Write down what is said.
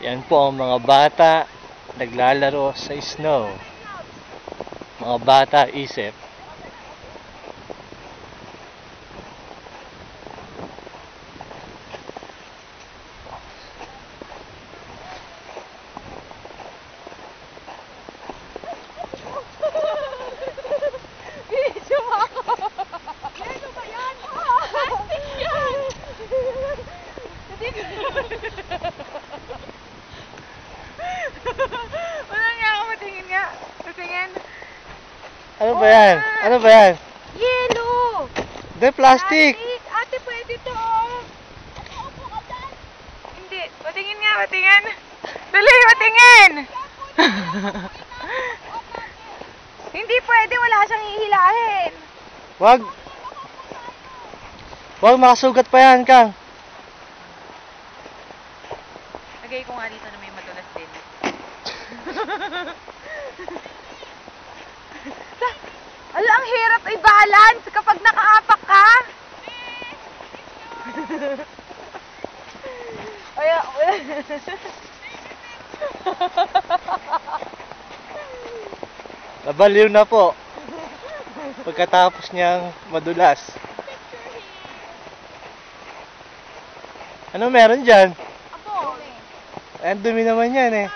Yan po ang mga bata naglalaro sa snow. Mga bata isip. Wala nga ako, matingin nga. Matingin. Ano ba yan? Ano ba yan? Yellow! Hindi, plastic! Ate, pwede to. Upo ka dyan. Hindi. Matingin nga, matingin. Dali, matingin! Hindi pwede, wala siyang ihilahin. Wag! Wag, makasugat pa yan, Kang. Lagay ko nga dito na may madulas din. Ala, ang hirap i-balance kapag nakaapak ka. Ay, Nabaliw na po. Pagkatapos niyang madulas. Ano meron dyan? Ako. Ang dumi naman yan eh.